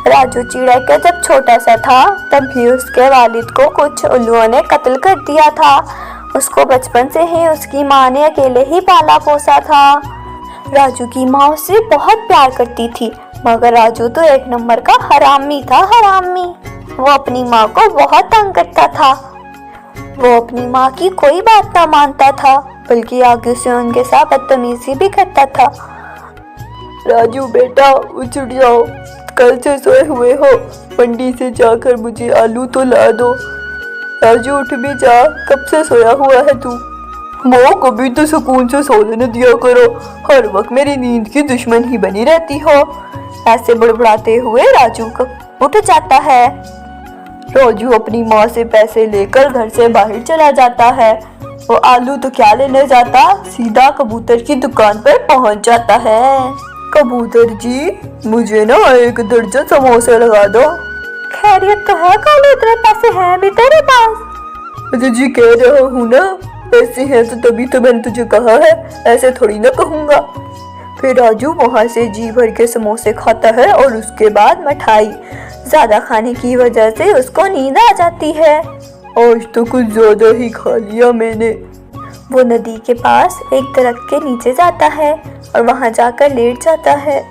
राजू चिड़ैया जब छोटा सा था तब भी उसके वालिद को कुछ उल्लुओं ने कत्ल कर दिया था। उसको बचपन से ही उसकी माँ ने अकेले ही पाला पोसा था। राजू की माँ उससे बहुत प्यार करती थी, मगर राजू तो एक नंबर का हरामी था, हरामी। वो अपनी माँ को बहुत तंग करता था। वो अपनी माँ की कोई बात ना मानता था, बल्कि आगे से उनके साथ बदतमीजी भी करता था। राजू बेटा उठ जाओ, कल से सोए हुए हो, मंडी से जाकर मुझे आलू तो ला दो। राजू उठ भी जा, कब से सोया हुआ है तू? माँ कभी तो सुकून से सोने दिया करो, हर वक्त मेरी नींद की दुश्मन ही बनी रहती हो। ऐसे बुड़बुड़ाते हुए राजू उठ जाता है। राजू अपनी माँ से पैसे लेकर घर से बाहर चला जाता है। वो आलू तो क्या लेने जाता, सीधा कबूतर की दुकान पर पहुंच जाता है। कबूतर जी, मुझे ना 1 दर्जन समोसे लगा दो। खैरियत तो है कालू, इतने पैसे हैं भी तेरे पास? अजय जी कह रहा हूँ ना, पैसे हैं तो तभी तो मैंने तुझे कहा है, ऐसे थोड़ी ना कहूँगा। फिर राजू वहाँ से जी भर के समोसे खाता है और उसके बाद मिठाई। ज्यादा खाने की वजह से उसको नींद आ जाती है। आज तो कुछ ज्यादा ही खा लिया मैंने। वो नदी के पास एक दरख्त के नीचे जाता है और वहाँ जाकर लेट जाता है।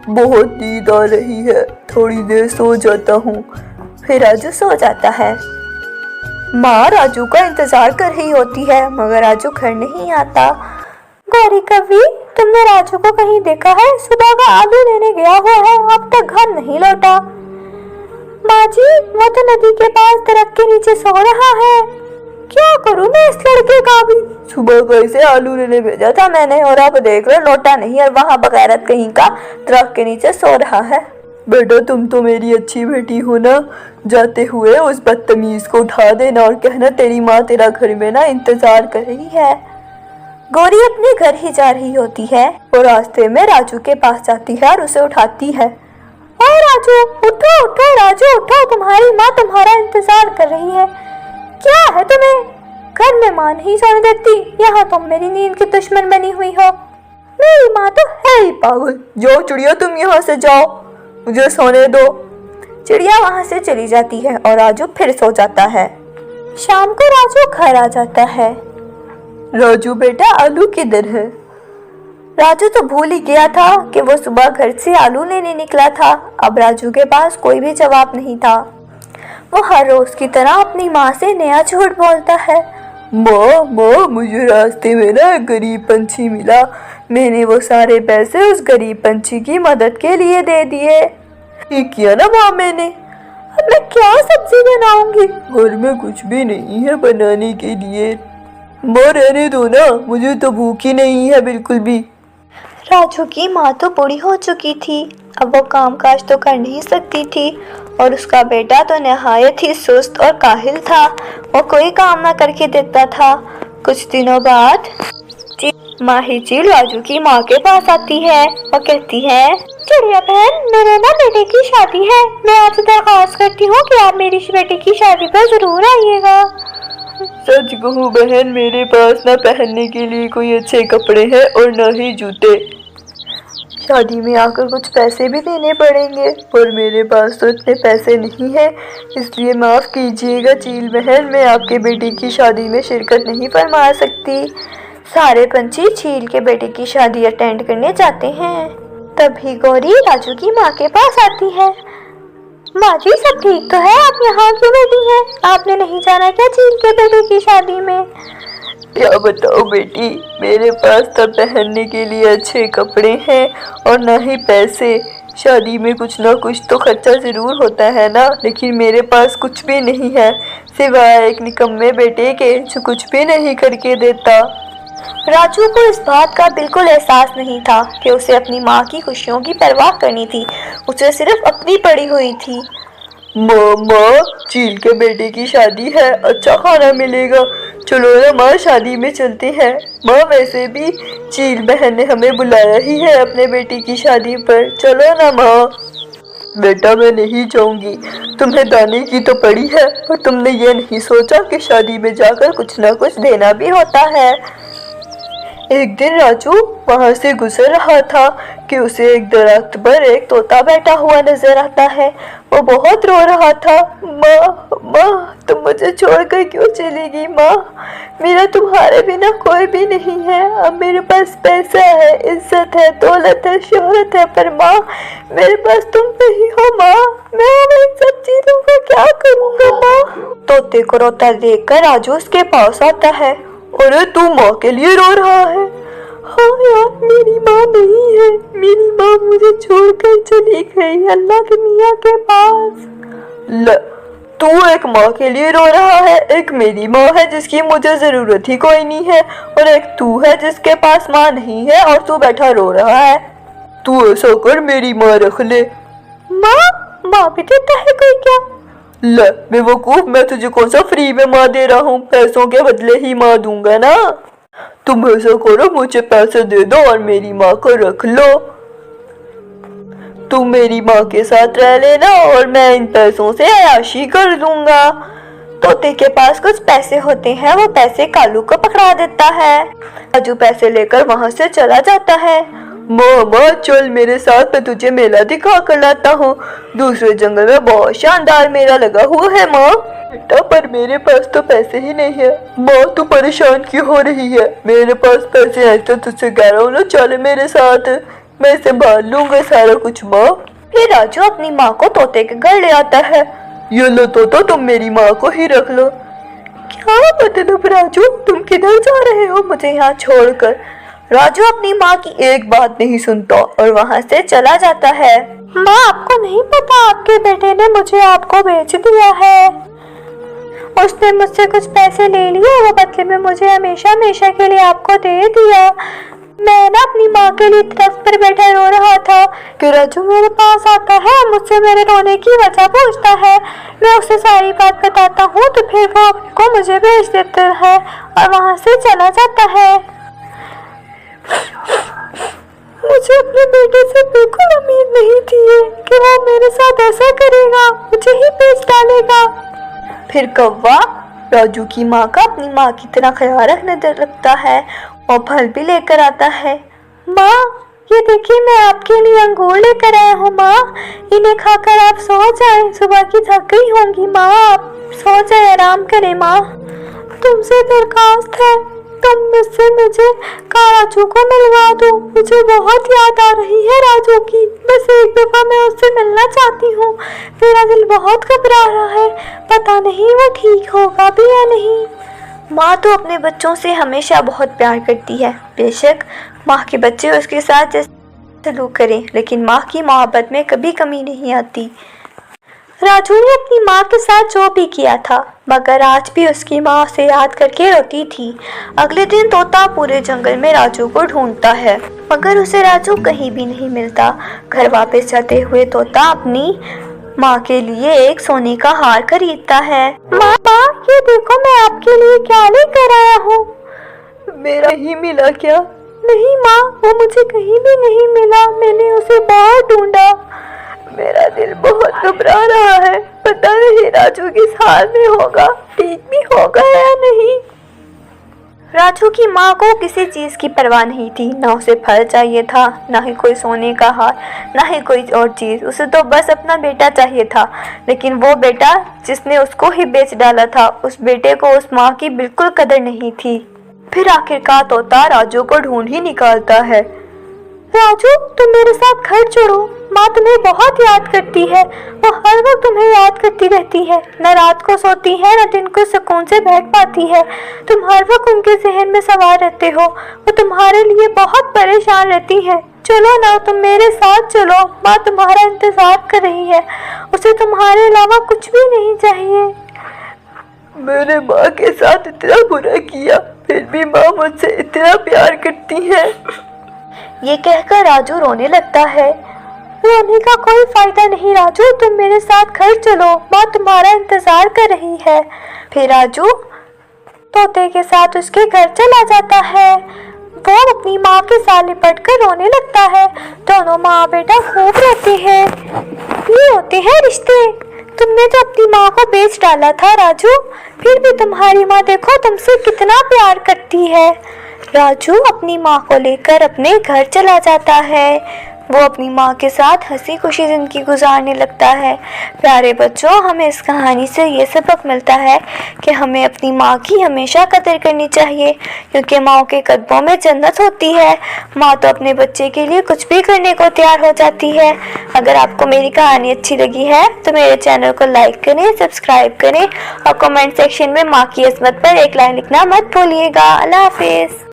बहुत नींद आ रही है, थोड़ी देर सो जाता हूँ। फिर राजू सो जाता है। माँ राजू का इंतजार कर रही होती है, मगर राजू घर नहीं आता। गौरी कभी तुमने राजू को कहीं देखा है? सुबह का आलू लेने गया हुआ है, अब तक घर नहीं लौटा। माँ जी, वो तो नदी के पास दरख्त के नीचे सो रहा है। क्या करूँ मैं इस लड़के का भी? सुबह कैसे आलू लेने भेजा था मैंने और अब देख लो लौटा नहीं, और वहाँ बगैरत कहीं का दरख्त के नीचे सो रहा है। बेटा तुम तो मेरी अच्छी बेटी हो ना, जाते हुए उस बदतमीज को उठा देना और कहना तेरी माँ तेरा घर में ना इंतजार कर रही है। गौरी अपने घर ही जा रही होती है और रास्ते में राजू के पास जाती है और उसे उठाती है। ओ राजू, उठो उठो राजू उठो, तुम्हारी माँ तुम्हारा इंतजार कर रही है। क्या है तुम्हें? घर में माँ नहीं सोने देती, यहाँ तुम मेरी नींद की दुश्मन बनी हुई हो। मेरी माँ तो है ही पागल। जाओ चिड़िया, तुम यहाँ से जाओ, मुझे सोने दो। चिड़िया वहाँ से चली जाती है और राजू फिर सो जाता है। शाम को राजू घर आ जाता है। राजू बेटा आलू किधर है? राजू तो भूल ही गया था कि वो सुबह घर से आलू लेने निकला था। अब राजू के पास कोई भी जवाब नहीं था। वो हर रोज की तरह अपनी माँ से नया झूठ बोलता है। माँ माँ, मुझे रास्ते में ना एक गरीब पंछी मिला, मैंने वो सारे पैसे उस गरीब पंछी की मदद के लिए दे दिए। ठीक किया ना माँ मैंने। अब मैं क्या सब्जी बनाऊंगी? घर में कुछ भी नहीं है बनाने के लिए। माँ रहने दो ना, मुझे तो भूख ही नहीं है बिल्कुल भी। राजू की माँ तो बूढ़ी हो चुकी थी, अब वो काम काज तो कर नहीं सकती थी और उसका बेटा तो नहायत ही सुस्त और काहिल था। वो कोई काम ना करके देता था। कुछ दिनों बाद माही चील राजू की माँ के पास आती है और कहती है, चिड़िया बहन, मेरे ना बेटे की शादी है, मैं आपसे दरख्वास्त करती हूँ कि आप मेरी बेटे की शादी पर जरूर आइएगा। सच कहूँ बहन, मेरे पास ना पहनने के लिए कोई अच्छे कपड़े हैं और न ही जूते। शादी में आकर कुछ पैसे भी देने पड़ेंगे और मेरे पास तो इतने पैसे नहीं हैं, इसलिए माफ़ कीजिएगा चील बहन, मैं आपके बेटे की शादी में शिरकत नहीं फरमा सकती। सारे पंछी चील के बेटे की शादी अटेंड करने जाते हैं। तभी गौरी राजू की माँ के पास आती है। माँ जी, सब ठीक तो है? आप यहाँ क्यों बैठी हैं? आपने नहीं जाना क्या चील के बेटे की शादी में? क्या बताओ बेटी, मेरे पास तो पहनने के लिए अच्छे कपड़े हैं और न ही पैसे। शादी में कुछ ना कुछ तो खर्चा ज़रूर होता है ना, लेकिन मेरे पास कुछ भी नहीं है सिवाय एक निकम्मे बेटे के जो कुछ भी नहीं करके देता। राजू को इस बात का बिल्कुल एहसास नहीं था कि उसे अपनी माँ की खुशियों की परवाह करनी थी, उसे सिर्फ अपनी पड़ी हुई थी। माँ, चील के बेटे की शादी है, अच्छा खाना मिलेगा, चलो ना माँ शादी में चलते हैं। माँ वैसे भी चील बहन ने हमें बुलाया ही है अपने बेटे की शादी पर, चलो ना माँ। बेटा मैं नहीं जाऊंगी, तुम्हें दाने की तो पड़ी है, पर तुमने ये नहीं सोचा कि शादी में जाकर कुछ ना कुछ देना भी होता है। एक दिन राजू वहां से गुजर रहा था कि उसे एक दरख्त पर एक तोता बैठा हुआ नजर आता है। वो बहुत रो रहा था। माँ माँ, तुम मुझे छोड़कर क्यों चली गई माँ? मेरा तुम्हारे बिना कोई भी नहीं है। अब मेरे पास पैसा है, इज्जत है, दौलत है, शोहरत है, पर माँ मेरे पास तुम नहीं हो माँ। मैं इन सब चीजों का क्या करूँगा माँ? तोते को रोता देखकर राजू उसके पास आता है। अरे तू माँ के लिए रो रहा है? हाँ यार, मेरी माँ नहीं है। मेरी माँ मुझे छोड़कर चली गई अल्लाह के मियाँ के पास। तू एक माँ के लिए रो रहा है? एक मेरी माँ है जिसकी मुझे जरूरत ही कोई नहीं है, और एक तू है जिसके पास माँ नहीं है और तू बैठा रो रहा है। तू ऐसा कर, मेरी माँ रख ले। माँ भी देता है कोई क्या? ले बेवकूफ, मैं तुझे कौन सा फ्री में माँ दे रहा हूँ? पैसों के बदले ही माँ दूंगा ना। तुम ऐसा करो, मुझे पैसे दे दो और मेरी माँ को रख लो। तुम मेरी माँ के साथ रह लेना और मैं इन पैसों से अय्याशी कर दूंगा। तोते के पास कुछ पैसे होते हैं, वो पैसे कालू को पकड़ा देता है। राजू पैसे लेकर वहां से चला जाता है। माँ चल मेरे साथ, मैं तुझे मेला दिखा कर लाता हूँ। दूसरे जंगल में बहुत शानदार मेला लगा हुआ है माँ। बेटा पर मेरे पास तो पैसे ही नहीं है। माँ तू परेशान क्यों हो रही है? मेरे पास पैसे हैं तो तुझसे कह रहा हूँ ना, चल मेरे साथ, मैं संभाल लूंगा सारा कुछ माँ। फिर राजू अपनी माँ को तोते के घर ले आता है। ये लो तोता, तुम मेरी माँ को ही रख लो। क्या मतलब राजू, तुम किधर जा रहे हो मुझे यहाँ छोड़कर? राजू अपनी माँ की एक बात नहीं सुनता और वहाँ से चला जाता है। माँ आपको नहीं पता, आपके बेटे ने मुझे आपको बेच दिया है। उसने मुझसे कुछ पैसे ले लिए, वो बदले में मुझे हमेशा हमेशा के लिए आपको दे दिया। मैं ना अपनी माँ के लिए तरफ पर बैठा रो रहा था कि राजू मेरे पास आता है, मुझसे मेरे रोने की वजह पूछता है। मैं उसे सारी बात बताता हूँ तो फिर वो आपको मुझे भेज देता है और वहाँ से चला जाता है। मुझे अपने बेटे से बिल्कुल उम्मीद नहीं थी कि वो मेरे साथ ऐसा करेगा, मुझे ही बेच डालेगा। फिर कौवा राजू की माँ का अपनी माँ की तरह ख्याल रखने लगता है और फल भी लेकर आता है। माँ ये देखिए, मैं आपके लिए अंगूर लेकर आया हूँ माँ, इन्हें खाकर आप सो जाएं, सुबह की थक गई होंगी माँ, आप सो जाए, आराम करें माँ। तुमसे दरखास्त है, तुम मुझसे मुझे राजू को मिलवा दो, मुझे बहुत याद आ रही है राजू की, बस एक दफा मैं उससे मिलना चाहती हूँ। मेरा दिल बहुत घबरा रहा है, पता नहीं वो ठीक होगा भी या नहीं। माँ तो अपने बच्चों से हमेशा बहुत प्यार करती है। बेशक माँ के बच्चे उसके साथ जैसे सलूक करें, लेकिन माँ की मोहब्बत में कभी कमी नहीं आती। राजू ने अपनी माँ के साथ जो भी किया था, मगर आज भी उसकी माँ उसे याद करके रोती थी। अगले दिन तोता पूरे जंगल में राजू को ढूंढता है, मगर उसे राजू कहीं भी नहीं मिलता। घर वापस जाते हुए तोता अपनी माँ के लिए एक सोने का हार खरीदता है। माँ ये देखो, मैं आपके लिए क्या लेकर आया हूँ। मेरा ही मिला क्या? नहीं माँ, वो मुझे कहीं भी नहीं मिला, मैंने उसे बहुत ढूंढा। मेरा दिल बहुत घबरा रहा है, पता नहीं राजू किस हाल में होगा, ठीक भी होगा या नहीं। राजू की माँ को किसी चीज की परवाह नहीं थी, ना उसे फल चाहिए था, ना ही कोई सोने का हार, ना ही कोई और चीज। उसे तो बस अपना बेटा चाहिए था, लेकिन वो बेटा जिसने उसको ही बेच डाला था, उस बेटे को उस माँ की बिल्कुल कदर नहीं थी। फिर आखिरकार तोता राजू को ढूंढ ही निकालता है। राजू तुम मेरे साथ घर छोड़ो, माँ तुम्हें बहुत याद करती है, वो हर वक्त तुम्हें याद करती रहती है, न रात को सोती है न दिन को सुकून से बैठ पाती है। तुम हर वक्त उनके जहन में सवार रहते हो, वो तुम्हारे लिए बहुत परेशान रहती है। चलो ना, तुम मेरे साथ चलो, माँ तुम्हारा इंतजार कर रही है, उसे तुम्हारे अलावा कुछ भी नहीं चाहिए। मैंने माँ के साथ इतना बुरा किया, फिर भी माँ मुझसे इतना प्यार करती है। ये कहकर राजू रोने लगता है। रोने का कोई फायदा नहीं राजू, तुम मेरे साथ घर चलो, माँ तुम्हारा इंतजार कर रही है। फिर राजू तोते के साथ उसके घर चला जाता है। वो अपनी माँ के साथ लिपट कर रोने लगता है। दोनों माँ बेटा खूब रहते हैं। ये होते हैं रिश्ते। तुमने तो अपनी माँ को बेच डाला था राजू, फिर भी तुम्हारी माँ देखो तुमसे कितना प्यार करती है। राजू अपनी माँ को लेकर अपने घर चला जाता है। वो अपनी माँ के साथ हंसी खुशी जिंदगी गुजारने लगता है। प्यारे बच्चों, हमें इस कहानी से ये सबक मिलता है कि हमें अपनी माँ की हमेशा कदर करनी चाहिए, क्योंकि माँ के कदमों में जन्नत होती है। माँ तो अपने बच्चे के लिए कुछ भी करने को तैयार हो जाती है। अगर आपको मेरी कहानी अच्छी लगी है तो मेरे चैनल को लाइक करें, सब्सक्राइब करें और कमेंट सेक्शन में माँ की अज़मत पर एक लाइन लिखना मत भूलिएगा। अल्लाह हाफिज़।